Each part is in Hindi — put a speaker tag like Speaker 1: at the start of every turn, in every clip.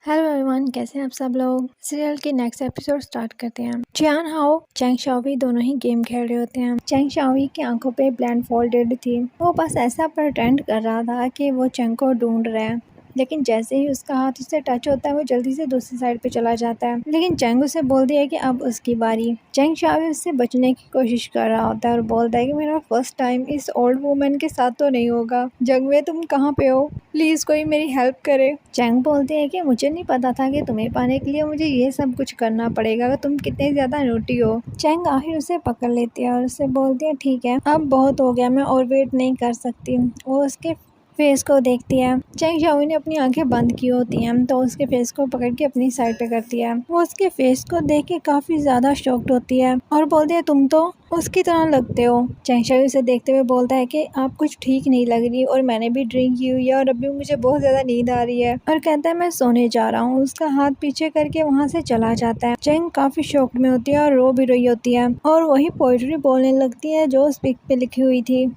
Speaker 1: हेलो एवरीवन, कैसे हैं आप सब लोग। सीरियल की नेक्स्ट एपिसोड स्टार्ट करते हैं। जियान हाओ, चैंग शाओवी दोनों ही गेम खेल रहे होते हैं। चैंग शाओवी की आंखों पे ब्लाइंड फोल्डेड थी। वो बस ऐसा प्रिटेंड कर रहा था कि वो चैंग को ढूंढ रहा है, लेकिन जैसे ही उसका हाथ उससे टच होता है वो जल्दी से दूसरी साइड पे चला जाता है। लेकिन चैंग उसे बोलती है कि अब उसकी बारी। चैंग शाओवी उससे बचने की कोशिश कर रहा होता है और बोलता है कि मेरा फर्स्ट टाइम इस ओल्ड वुमन के साथ तो नहीं होगा। जंगवे, तुम कहाँ पे हो? प्लीज कोई मेरी हेल्प करे। चैंग बोलती है कि मुझे नहीं पता था कि तुम्हें पाने के लिए मुझे ये सब कुछ करना पड़ेगा। तुम कितने ज्यादा नोटी हो। चैंग आखिर उसे पकड़ लेती है और उससे बोलती है ठीक है, अब बहुत हो गया, मैं और वेट नहीं कर सकती। वो उसके फेस को देखती है। चैंग शाओवी ने अपनी आंखें बंद की होती हैं तो उसके फेस को पकड़ के अपनी साइड पे करती है। वो उसके फेस को देख के काफी ज्यादा शॉक्ड होती है और बोलती है तुम तो उसकी तरह लगते हो। चैंग शाओवी उसे देखते हुए बोलता है कि आप कुछ ठीक नहीं लग रही और मैंने भी ड्रिंक की हुई है और अभी मुझे बहुत ज्यादा नींद आ रही है, और कहता है मैं सोने जा रहा हूँ। उसका हाथ पीछे करके वहाँ से चला जाता है। चैंग काफी शॉक्ड में होती है और रो भी रही होती है और वही पोएट्री बोलने लगती है जो उस पिक पे लिखी हुई थी।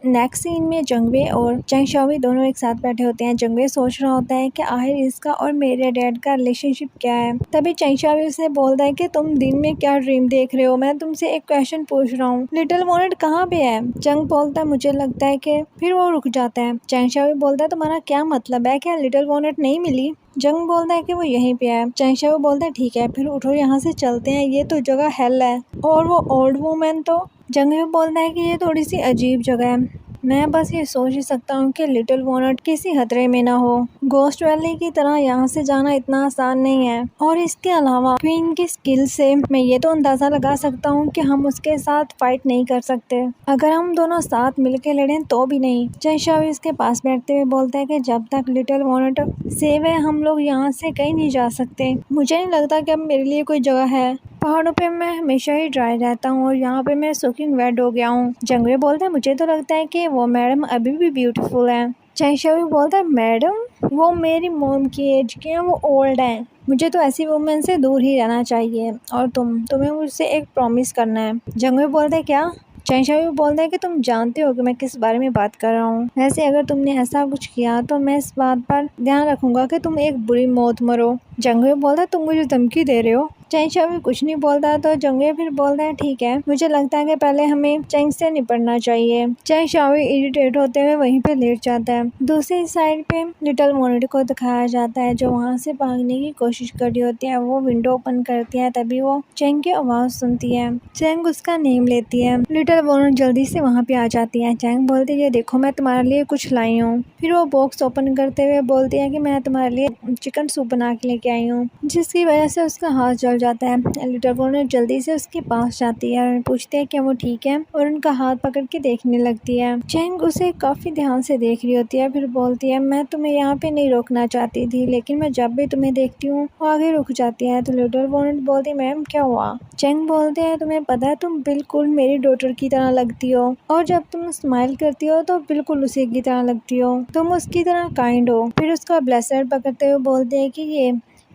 Speaker 1: नेक्स्ट सीन में जंगवे और चैंग शाओवी दोनों एक साथ बैठे होते हैं। जंगवे सोच रहा होता है कि आखिर इसका और मेरे डैड का रिलेशनशिप क्या है। तभी चैंग शाओवी उसे बोलता है कि तुम दिन में क्या ड्रीम देख रहे हो, मैं तुमसे एक क्वेश्चन पूछ रहा हूँ, लिटिल वॉनेट कहाँ पे है? चंग बोलता है मुझे लगता है कि, फिर वो रुक जाता है। चैंग शाओवी बोलता है तुम्हारा क्या मतलब है, क्या लिटिल वॉनेट नहीं मिली? जंग बोलता है कि वो यहीं पे है। चैंग शाओवी बोलता है ठीक है, फिर उठो यहाँ से चलते हैं, ये तो जगह हेल है। और वो ओल्ड वुमन तो जंग भी बोलता है कि ये थोड़ी सी अजीब जगह है, मैं बस ये सोच ही सकता हूँ कि लिटिल वॉनेट किसी खतरे में ना हो। गोस्ट वैली की तरह यहाँ से जाना इतना आसान नहीं है, और इसके अलावा क्वीन की स्किल से मैं ये तो अंदाजा लगा सकता हूँ कि हम उसके साथ फाइट नहीं कर सकते। अगर हम दोनों साथ मिलके लड़ें तो भी नहीं। चैंग शाओवी इसके पास बैठते हुए बोलता है कि जब तक लिटिल वॉनेट सेव है हम लोग यहाँ से कहीं नहीं जा सकते। मुझे नहीं लगता कि अब मेरे लिए कोई जगह है। पहाड़ों पे मैं हमेशा ही ड्राई रहता हूँ और यहाँ पे मैं सोकिंग वेट हो गया हूँ। जंगवे बोलता है मुझे तो लगता है कि वो मैडम अभी भी ब्यूटीफुल है। चैंग शाओवी बोलता है मैडम, वो मेरी मॉम की एज के हैं, वो ओल्ड हैं, मुझे तो ऐसी वुमेन से दूर ही रहना चाहिए। और तुम्हें मुझसे एक प्रॉमिस करना है। जंगवे बोलता है क्या? चैंग शाओवी बोलता है कि तुम जानते हो कि मैं किस बारे में बात कर रहा हूँ। वैसे अगर तुमने ऐसा कुछ किया तो मैं इस बात पर ध्यान रखूंगा कि तुम एक बुरी मौत मरो। जंगवे बोलता है तुम मुझे धमकी दे रहे हो? चैंग शाओवी कुछ नहीं बोलता तो जंगवे फिर बोलता है ठीक है, मुझे लगता है कि पहले हमें चैंग से निपटना चाहिए। चैंग शाओवी इरिटेट होते हुए वहीं पे लेट जाता है। दूसरी साइड पे लिटिल वॉनेट को दिखाया जाता है जो वहाँ से भागने की कोशिश कर रही होती है। वो विंडो ओपन करती है, तभी वो चैंग की आवाज सुनती है। चैंग उसका नेम लेती है। लिटिल वॉनेट जल्दी से वहाँ पे आ जाती है। चैंग बोलती है देखो मैं तुम्हारे लिए कुछ लाई हूँ। फिर वो बॉक्स ओपन करते हुए बोलती है कि मैं तुम्हारे लिए चिकन सूप बना के लेके आई हूँ, जिसकी वजह से उसका हाथ जल जाता है। लिटिल वॉनेट जल्दी से उसके पास जाती है और पूछती है क्या वो ठीक है, और उनका हाथ पकड़ के देखने लगती है। चैंग उसे काफी ध्यान से देख रही होती है, फिर बोलती है मैं तुम्हें यहाँ पे नहीं रोकना चाहती थी, लेकिन मैं जब भी तुम्हें देखती हूँ वो आगे रुक जाती है। तो लिटिल वॉनेट बोलती है मैम क्या हुआ? चैंग बोलते हैं तुम्हें पता है तुम बिल्कुल मेरी डॉटर की तरह लगती हो, और जब तुम स्माइल करती हो तो बिल्कुल उसी की तरह लगती हो, तुम उसकी तरह काइंड हो। फिर उसका ब्लेसर पकड़ते हुए बोलते हैं कि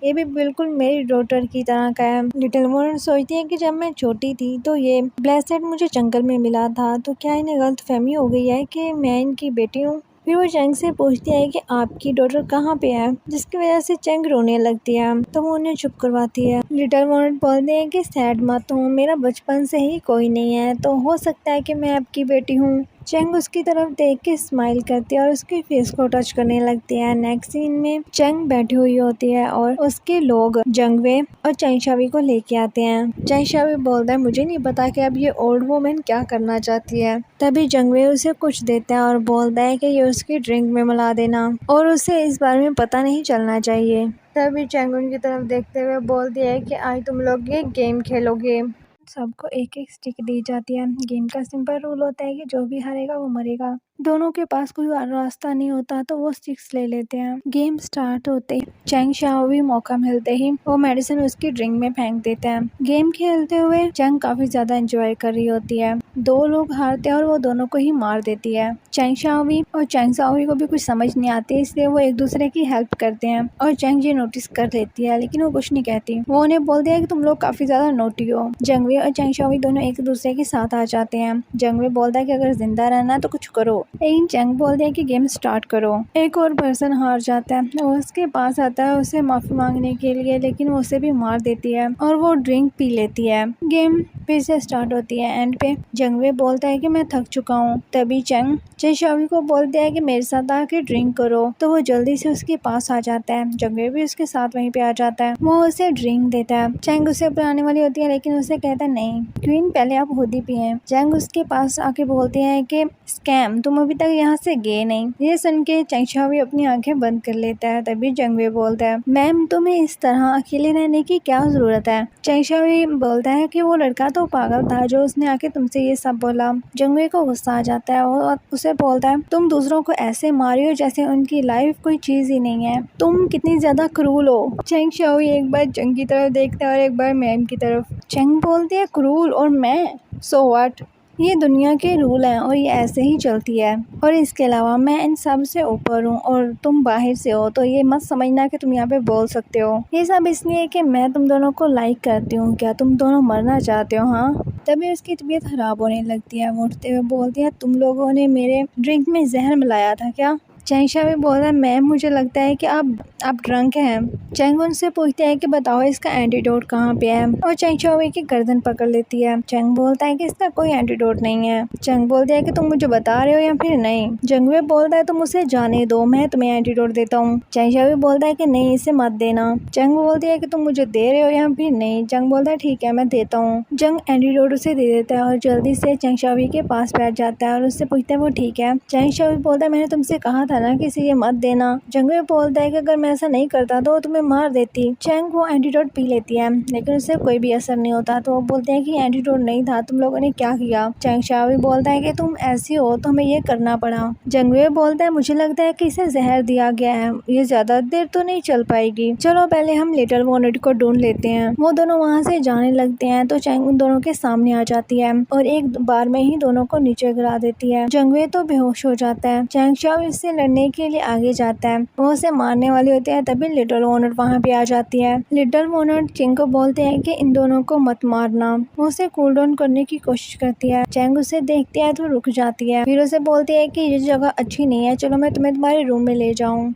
Speaker 1: ये भी बिल्कुल मेरी डॉटर की तरह का है। लिटिल वॉनेट सोचती है कि जब मैं छोटी थी तो ये ब्लेसलेट मुझे जंगल में मिला था, तो क्या इन्हें गलतफहमी हो गई है कि मैं इनकी बेटी हूँ। फिर वो चैंग से पूछती है कि आपकी डॉटर कहाँ पे है, जिसकी वजह से चैंग रोने लगती है, तो वो उन्हें चुप करवाती है। लिटिल वॉनेट बोलते हैं कि सैड मत हो, मेरा बचपन से ही कोई नहीं है, तो हो सकता है कि मैं आपकी बेटी हूँ। चैंग उसकी तरफ देख के स्माइल करती है और उसके फेस को टच करने लगती है। नेक्स्ट सीन में चैंग बैठी हुई होती है और उसके लोग जंगवे और चैंग शाओवी को लेके आते हैं। चैंग शाओवी बोलता है मुझे नहीं पता कि अब ये ओल्ड वुमन क्या करना चाहती है। तभी जंगवे उसे कुछ देता है और बोलता है कि ये उसकी ड्रिंक में मिला देना और उसे इस बारे में पता नहीं चलना चाहिए। तभी चैंग उनकी तरफ देखते हुए बोलती है कि आज तुम लोग ये गेम खेलोगे। सबको एक एक स्टिक दी जाती है। गेम का सिंपल रूल होता है कि जो भी हारेगा वो मरेगा। दोनों के पास कोई और रास्ता नहीं होता तो वो स्टिक्स ले लेते हैं। गेम स्टार्ट होते ही चैंग शाओवी मौका मिलते ही वो मेडिसिन उसकी ड्रिंक में फेंक देते हैं। गेम खेलते हुए चैंग काफी ज्यादा एंजॉय कर रही होती है। दो लोग हारते हैं और वो दोनों को ही मार देती है। चैंग शाओवी को भी कुछ समझ नहीं आती, इसलिए वो एक दूसरे की हेल्प करते हैं और चैंग ये नोटिस कर लेती है, लेकिन वो कुछ नहीं कहती। वो उन्हें बोलती है कि तुम लोग काफी ज्यादा नोटी हो। जंगवे और चैंग शाओवी दोनों एक दूसरे के साथ आ जाते हैं। जंगवे बोलता है कि अगर जिंदा रहना तो कुछ करो, लेकिन चैंग बोलते हैं कि गेम स्टार्ट करो। एक और पर्सन हार जाता है और उसके पास आता है उसे माफी मांगने के लिए, लेकिन वो उसे भी मार देती है और वो ड्रिंक पी लेती है। गेम फिर से स्टार्ट होती है। एंड पे जंगवे बोलता है कि मैं थक चुका हूँ। तभी चैंग शावी को बोलते हैं कि मेरे साथ आके ड्रिंक करो, तो वो जल्दी से उसके पास आ जाता है। जंगवे भी उसके साथ वहीं पे आ जाता है। वो उसे ड्रिंक देता है। चैंग उसे पिलाने वाली होती है, लेकिन उसे कहता है नहीं क्वीन, पहले आप खुद ही पिए। चैंग उसके पास आके बोलते हैं कि स्कैम, तुम अभी तक यहाँ से गए नहीं। ये सुन के चैंग शावी अपनी आंखें बंद कर लेता है। तभी जंगवे बोलता है मैम, तुम्हें इस तरह अकेले रहने की क्या जरूरत है। चैंग शावी बोलता है कि वो लड़का तो पागल था जो उसने आके तुमसे ये सब बोला। जंगवे को गुस्सा आ जाता है और उसे बोलता है तुम दूसरों को ऐसे मारी हो जैसे उनकी लाइफ कोई चीज ही नहीं है, तुम कितनी ज्यादा क्रूल हो। चैंग शावी एक बार जंग की तरफ देखता है और एक बार मैम की तरफ। चैंग बोलती है क्रूल और मैं, सो व्हाट, ये दुनिया के रूल हैं और ये ऐसे ही चलती है। और इसके अलावा मैं इन सब से ऊपर हूँ और तुम बाहर से हो, तो ये मत समझना कि तुम यहाँ पे बोल सकते हो। ये सब इसलिए कि मैं तुम दोनों को लाइक करती हूँ। क्या तुम दोनों मरना चाहते हो? हाँ। तभी उसकी तबीयत खराब होने लगती है। वो उठते हुए बोलती है तुम लोगों ने मेरे ड्रिंक में जहर मिलाया था क्या? चैंग शावी बोल रहा है मैम, मुझे लगता है कि आप ड्रंक हैं। चैंग उनसे पूछते हैं कि बताओ इसका एंटीडोट कहाँ पे है, और चैंग शावी की गर्दन पकड़ लेती है। चैंग बोलता है कि इसका कोई एंटीडोट नहीं है। चैंग बोलते हैं कि तुम मुझे बता रहे हो या फिर नहीं। जंगवे बोलता है तुम उसे जाने दो, मैं तुम्हें एंटीडोट देता हूँ। चैंग शावी बोलता है कि नहीं, इसे मत देना। जंग बोलती है कि तुम मुझे दे रहे हो या फिर नहीं। जंग बोलता है ठीक है, मैं देता हूँ। जंग एंटीडोट उसे दे देता है और जल्दी से चैंग शावी के पास बैठ जाता है और उससे पूछता है वो ठीक है। चैंग शावी बोलता है मैंने तुमसे कहा था ना किसी ये मत देना। जंगवे बोलता है कि अगर मैं ऐसा नहीं करता तो तुम्हें मार देती। चैंग वो एंटीडोट पी लेती है, लेकिन उससे कोई भी असर नहीं होता। तो वो बोलते हैं कि एंटीडोट नहीं था, तुम लोगों ने क्या किया। चैंग शावी बोलता है कि तुम ऐसी हो तो हमें ये करना पड़ा। जंगवे बोलता है मुझे लगता है कि इसे जहर दिया गया है, ये ज्यादा देर तो नहीं चल पाएगी, चलो पहले हम लिटिल वॉनेट को ढूंढ लेते हैं। वो दोनों वहाँ से जाने लगते हैं तो चैंग उन दोनों के सामने आ जाती है और एक बार में ही दोनों को नीचे गिरा देती है। जंगवे तो बेहोश हो जाता है। चैंग शावी उससे लड़ने के लिए आगे जाता है, वो उसे मारने वाली होती है। तभी लिटिल वॉनेट वहाँ पे आ जाती है। लिटिल वॉनेट चैंग को बोलते हैं कि इन दोनों को मत मारना। वो उसे कूल डाउन करने की कोशिश करती है। चैंग उसे देखती है तो रुक जाती है, फिर उसे बोलती है कि ये जगह अच्छी नहीं है, चलो मैं तुम्हें तुम्हारे रूम में ले जाऊँ।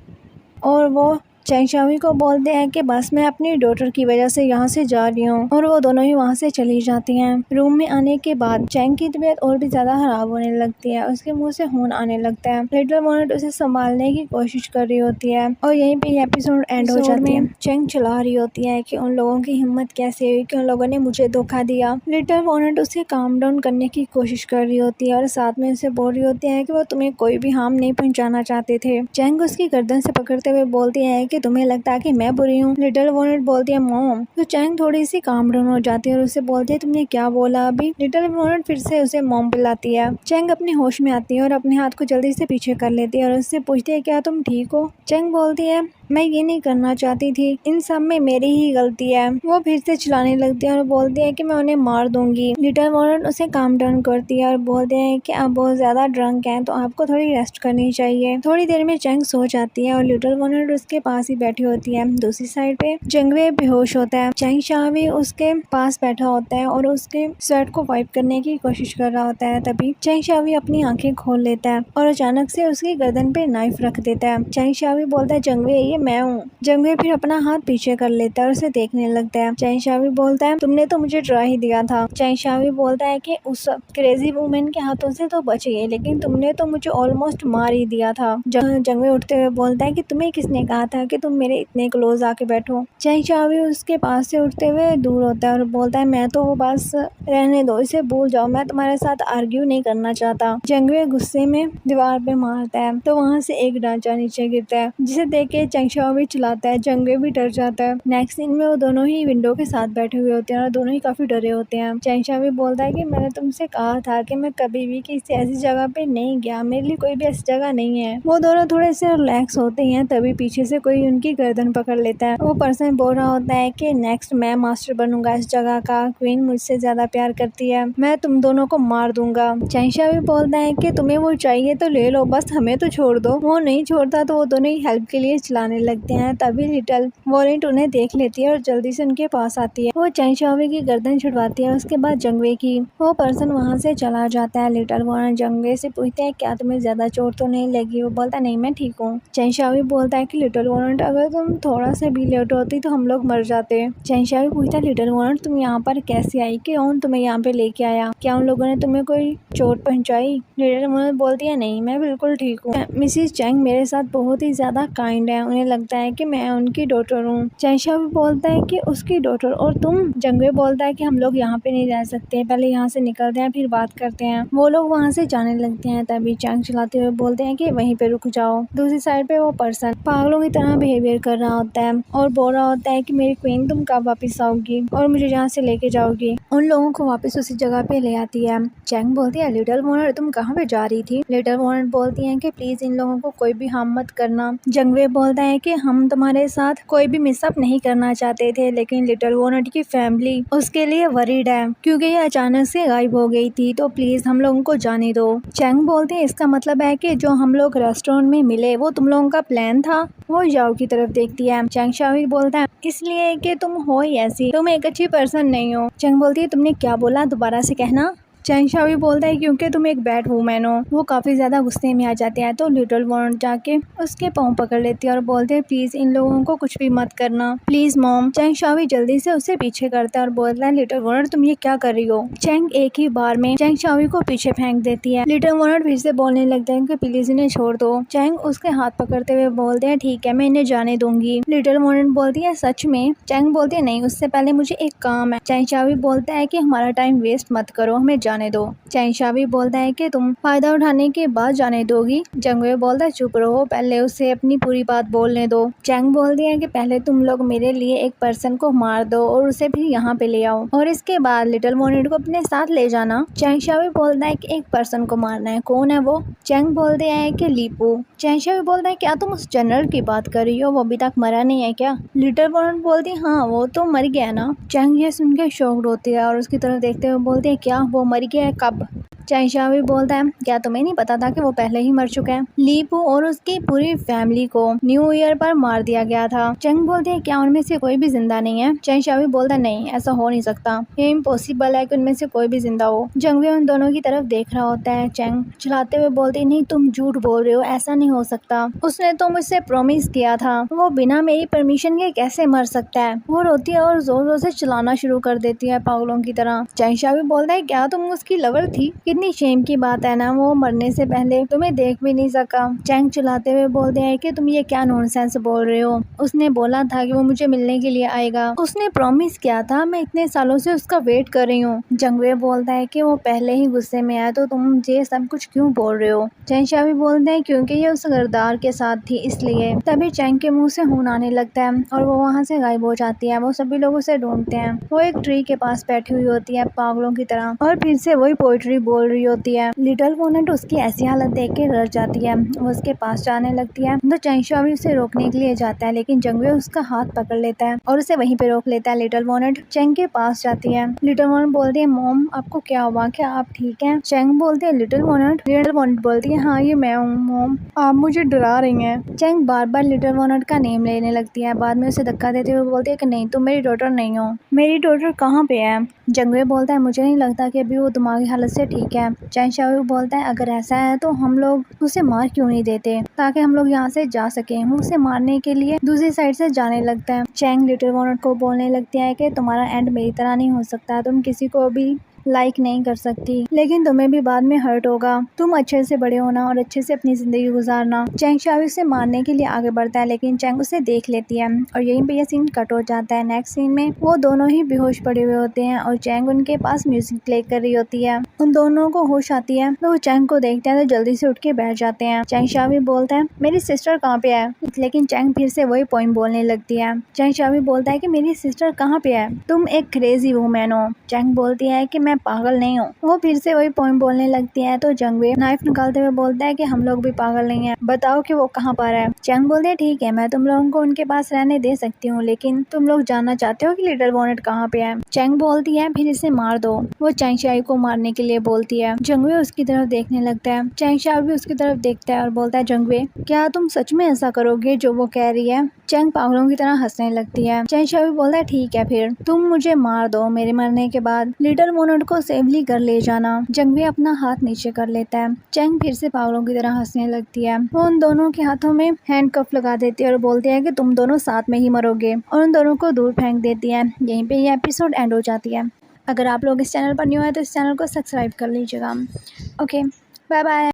Speaker 1: और वो चैंग शावी को बोलते हैं कि बस मैं अपनी डॉटर की वजह से यहाँ से जा रही हूँ, और वो दोनों ही वहाँ से चली जाती हैं। रूम में आने के बाद चैंग की तबीयत और भी ज्यादा खराब होने लगती है, उसके मुंह से खून आने लगता है। लिटिल वॉनेट उसे संभालने की कोशिश कर रही होती है और यहीं पे ये एपिसोड एंड हो जाती है। चैंग चिल्ला रही होती है कि उन लोगों की हिम्मत कैसे हुई कि उन लोगों ने मुझे धोखा दिया। लिटिल वॉनेट उसे काम डाउन करने की कोशिश कर रही होती है और साथ में उसे बोल रही होती है कि वो तुम्हें कोई भी हार्म नहीं पहुँचाना चाहते थे। चैंग उसकी गर्दन से पकड़ते हुए बोलती है कि तुम्हें लगता है कि मैं बुरी हूँ। लिटिल वॉनेट बोलती है मॉम। तो चैंग थोड़ी सी काम डाउन हो जाती है और उससे बोलती है तुमने क्या बोला अभी। लिटिल वॉनेट फिर से उसे मॉम बुलाती है। चैंग अपने होश में आती है और अपने हाथ को जल्दी से पीछे कर लेती है और उससे पूछती है क्या तुम ठीक हो। चैंग बोलती है मैं ये नहीं करना चाहती थी, इन सब में मेरी ही गलती है। वो फिर से चिल्लाने लगती है और बोलती है कि मैं उन्हें मार दूंगी। लिटिल वॉनेट उसे काम डाउन करती है और बोलते हैं कि आप बहुत ज्यादा ड्रंक हैं तो आपको थोड़ी रेस्ट करनी चाहिए। थोड़ी देर में चैंग सो जाती है और लिटिल वॉनेट उसके पास ही बैठी होती है। दूसरी साइड पे जंगवे बेहोश होता है। चैंग शावी उसके पास बैठा होता है और उसके स्वेट को वाइप करने की कोशिश कर रहा होता है। तभी चैंग शावी अपनी आंखें खोल लेता है और अचानक से उसकी गर्दन पे नाइफ रख देता है। चैंग शावी बोलता है जंगवे ये मैं हूँ। जंगवे फिर अपना हाथ पीछे कर लेता है और उसे देखने लगता है। चैंग शावी बोलता है तुमने तो मुझे डरा ही दिया था। चैंग शावी बोलता है कि उस क्रेजी वुमेन के हाथों से तो बच गई, लेकिन तुमने तो मुझे ऑलमोस्ट मार ही दिया था। जंगवे उठते हुए बोलता है कि तुम्हें किसने कहा था कि तुम मेरे इतने क्लोज आके बैठो। चैंग शावी उसके पास से उठते हुए दूर होता है और बोलता है मैं तो वो बस रहने दो, इसे भूल जाओ, मैं तुम्हारे साथ आर्ग्यू नहीं करना चाहता। जंगवे गुस्से में दीवार पे मारता है तो वहाँ से एक ढांचा नीचे गिरता है, जिसे देख के चैंग शावी चिल्लाता है। जंगवे भी डर जाता है। नेक्स्ट सीन में वो दोनों ही विंडो के साथ बैठे हुए होते हैं और दोनों ही काफी डरे होते हैं। चैंग शावी बोलता है कि मैंने तुमसे कहा था कि मैं कभी भी किसी ऐसी जगह पे नहीं गया, मेरे लिए कोई भी ऐसी जगह नहीं है। वो दोनों थोड़े से रिलैक्स होते हैं, तभी पीछे से कोई उनकी गर्दन पकड़ लेता है। वो पर्सन बोल रहा होता है कि नेक्स्ट मैं मास्टर बनूंगा इस जगह का, क्वीन मुझसे ज्यादा प्यार करती है, मैं तुम दोनों को मार दूंगा। चैंग शावी बोलता है कि तुम्हें वो चाहिए तो ले लो, बस हमें तो छोड़ दो। वो नहीं छोड़ता तो वो दोनों ही हेल्प के लिए चिल्लाने जाने लगते हैं। तभी लिटिल वॉरेंट उन्हें देख लेती है और जल्दी से उनके पास आती है। वो चैंग शाओवी की गर्दन छुड़वाती है। उसके बाद जंगवे की वो पर्सन वहाँ से चला जाता है। लिटिल वॉरेंट जंगवे से पूछते हैं क्या तुम्हें ज्यादा चोट तो नहीं लगी? वो बोलता नहीं मैं ठीक हूँ। चैंग शाओवी बोलता है कि लिटिल वॉरेंट अगर तुम थोड़ा सा भी लेट होती तो हम लोग मर जाते। चैंग शाओवी पूछता है लिटिल वॉरेंट तुम यहाँ पर कैसे आई? कौन तुम्हें यहाँ पे लेके आया? क्या उन लोगों ने तुम्हें कोई चोट पहुँचाई? लिटिल वॉरेंट बोलती है नहीं मैं बिल्कुल ठीक हूँ। मिसिस चैंग मेरे साथ बहुत ही ज्यादा काइंड है। उन्हें लगता है कि मैं उनकी डॉटर हूँ। चैंग शाओवी बोलता है कि उसकी डॉटर और तुम? जंगवे बोलता है कि हम लोग यहाँ पे नहीं रह सकते, पहले यहाँ से निकलते हैं फिर बात करते हैं। वो लोग वहाँ से जाने लगते हैं। तभी चैंग चलाते हुए बोलते हैं कि वहीं पे रुक जाओ। दूसरी साइड पे वो पर्सन पागलों की तरह बिहेवियर कर रहा होता है और बोल रहा होता है कि मेरी क्वीन तुम कब वापस आओगी और मुझे यहाँ से लेके जाओगी। उन लोगों को वापस उसी जगह पे ले आती है। चैंग बोलती है लिटिल वॉरेंट तुम कहाँ पे जा रही थी? लिटिल वॉरेंट बोलती है कि प्लीज इन लोगों को कोई भी हार्म मत करना। जंगवे बोलता है कि हम तुम्हारे साथ कोई भी मिसअप नहीं करना चाहते थे, लेकिन लिटिल वॉरेंट की फैमिली उसके लिए वरीड है क्योंकि ये अचानक से गायब हो गई थी, तो प्लीज हम लोगों को जाने दो। चैंग बोलते हैं इसका मतलब है कि जो हम लोग रेस्टोरेंट में मिले वो तुम लोगों का प्लान था? वो याओ की तरफ देखती है। चैंग शाओवी बोलता है इसलिए कि तुम हो ही ऐसी, तुम एक अच्छी पर्सन नहीं हो। चैंग बोलती है तुमने क्या बोला, दोबारा से कहना। चैंग शाओवी बोलता है क्योंकि तुम एक बैड वुमेन हो। वो काफी ज्यादा गुस्से में आ जाते हैं। तो लिटिल वॉरेंट जाके उसके पाँव पकड़ लेती है और बोलते हैं प्लीज इन लोगों को कुछ भी मत करना, प्लीज मॉम। चैंग शाओवी जल्दी से उसे पीछे करता है और बोलता है लिटिल वॉरेंट तुम ये क्या कर रही हो? चैंग एक ही बार में चैंग शाओवी को पीछे फेंक देती है। लिटिल वॉरेंट फिर से बोलने लगता है कि प्लीज इन्हें छोड़ दो। चैंग उसके हाथ पकड़ते हुए बोलते हैं ठीक है मैं इन्हें जाने दूंगी। लिटिल वॉरेंट बोलती है सच में? चैंग बोलती है नहीं, उससे पहले मुझे एक काम है। चैंग शाओवी बोलता है कि हमारा टाइम वेस्ट मत करो, हमें जाने दो। चैंग शाओवी बोलता है कि तुम फायदा उठाने के बाद जाने दोगी। जंगवे बोलता है चुप रहो, पहले उसे अपनी पूरी बात बोलने दो। चैंग बोलती है कि पहले तुम लोग मेरे लिए एक पर्सन को मार दो और उसे भी यहाँ पे ले आओ और इसके बाद लिटिल वॉरेंट को अपने साथ ले जाना। चैंग शाओवी बोलता है कि एक पर्सन को मारना है, कौन है वो? चैंग बोलते हैं कि लीपू। चैंग शाओवी बोलता है क्या तुम उस जनरल की बात कर रही हो? वो अभी तक मरा नहीं है क्या? लिटिल वॉरेंट बोलती है हाँ वो तो मर गया ना। चैंग ये सुन के शॉक्ड होती है और उसकी तरफ देखते हुए बोलते हैं क्या वो मर गया है? कब? चैंग शाओवी बोलता है क्या तुम्हें नहीं पता था कि वो पहले ही मर चुका है? लीपू और उसकी पूरी फैमिली को न्यू ईयर पर मार दिया गया था। चैंग बोलते हैं क्या उनमें से कोई भी जिंदा नहीं है? चैंग शाओवी बोलता है नहीं ऐसा हो नहीं सकता, ये इम्पॉसिबल है कि उनमें से कोई भी जिंदा हो। जंगवे उन दोनों की तरफ देख रहा होता है। चैंग चलाते हुए बोलती नहीं तुम झूठ बोल रहे हो, ऐसा नहीं हो सकता, उसने तो मुझसे प्रॉमिस किया था, वो बिना मेरी परमिशन के कैसे मर सकता है? वो रोती है और जोर जोर से चलाना शुरू कर देती है पागलों की तरह। चैंग शाओवी बोलता है क्या तुम उसकी लवर थी? कितनी शेम की बात है ना, वो मरने से पहले तुम्हें देख भी नहीं सका। चैंग चिल्लाते हुए बोलते हैं कि तुम ये क्या नॉनसेंस बोल रहे हो, उसने बोला था कि वो मुझे मिलने के लिए आएगा, उसने प्रॉमिस किया था, मैं इतने सालों से उसका वेट कर रही हूँ। जंगवे बोलता है कि वो पहले ही गुस्से में आया तो तुम ये सब कुछ क्यों बोल रहे हो? चैंग शाओवी बोलते हैं क्योंकि ये उस गरदार के साथ थी इसलिए। तभी चैंग के मुंह से खून आने लगता है और वो वहाँ से गायब हो जाती है। वो सभी लोग उसे ढूंढते हैं। वो एक ट्री के पास बैठी हुई होती है पागलों की तरह और फिर से वही पोएट्री बोल रही होती है। लिटिल वॉरेंट उसकी ऐसी हालत देख के डर जाती है। वो उसके पास जाने लगती है तो चैंग शाओवी उसे रोकने के लिए जाता है, लेकिन जंगवे उसका हाथ पकड़ लेता है और उसे वहीं पे रोक लेता है। लिटिल वॉरेंट चैंग के पास जाती है। लिटिल वॉरेंट बोलती है मॉम आपको क्या हुआ, क्या आप ठीक हैं? चैंग बोलते हैं लिटिल वॉरेंट बोलती है हाँ ये मैं हूँ मॉम, आप मुझे डरा रही हैं। चैंग बार बार लिटिल वॉरेंट का नेम लेने लगती है। बाद में उसे धक्का देते हुए बोलती है कि नहीं तुम मेरी डॉटर नहीं हो। मेरी डॉटर कहाँ पे है? जंगवे बोलता है मुझे नहीं लगता कि अभी वो दिमागी हालत से ठीक है। चैंग शाओवी बोलता है अगर ऐसा है तो हम लोग उसे मार क्यों नहीं देते ताकि हम लोग यहाँ से जा सके। वो उसे मारने के लिए दूसरी साइड से जाने लगता है। चैंग लिटिल वॉरेंट को बोलने लगती है कि तुम्हारा एंड मेरी तरह नहीं हो सकता, तुम किसी को भी लाइक नहीं कर सकती, लेकिन तुम्हें भी बाद में हर्ट होगा, तुम अच्छे से बड़े होना और अच्छे से अपनी जिंदगी गुजारना। चैंग शाओवी उसे मारने के लिए आगे बढ़ता है, लेकिन चैंग उसे देख लेती है और यहीं पे ये सीन कट हो जाता है। नेक्स्ट सीन में वो दोनों ही बेहोश पड़े हुए होते हैं और चैंग उनके पास म्यूजिक प्ले कर रही होती है। उन दोनों को होश आती है तो वो चैंग को देखते हैं तो जल्दी से उठ के बैठ जाते हैं। चैंग शाओवी बोलता है मेरी सिस्टर कहाँ पे है, लेकिन चैंग फिर से वही पॉइंट बोलने लगती है। चैंग शाओवी बोलता है कि मेरी सिस्टर कहाँ पे है, तुम एक क्रेजी वुमेन हो। चैंग बोलती है कि मैं पागल नहीं हूँ। वो फिर से वही पॉइंट बोलने लगती है तो जंगवे नाइफ निकालते हुए बोलता है कि हम लोग भी पागल नहीं है, बताओ कि वो कहाँ पर है। चैंग बोलते है ठीक है, मैं तुम लोगों को उनके पास रहने दे सकती हूँ, लेकिन तुम लोग जानना चाहते हो कि लिटिल बॉनेट कहाँ पे है। चैंग बोलती है फिर इसे मार दो। वो चैंग शाओ को मारने के लिए बोलती है। जंगवे उसकी तरफ देखने लगता है। चैंग शाओ भी उसकी तरफ देखता है और बोलता है जंगवे क्या तुम सच में ऐसा करोगे जो वो कह रही है। चैंग पागलों की तरह हंसने लगती है। चैंग शाओ भी बोलता है ठीक है, फिर तुम मुझे मार दो, मेरे मरने के बाद लिटिल बॉनेट को सेफली कर ले जाना। जंगवे अपना हाथ नीचे कर लेता है। चैंग फिर से पागलों की तरह हंसने लगती है। वो उन दोनों के हाथों में हैंडकफ लगा देती है और बोलती है कि तुम दोनों साथ में ही मरोगे, और उन दोनों को दूर फेंक देती है। यहीं पे ये एपिसोड एंड हो जाती है। अगर आप लोग इस चैनल पर न्यू है तो इस चैनल को सब्सक्राइब कर लीजिएगा। Okay, bye bye.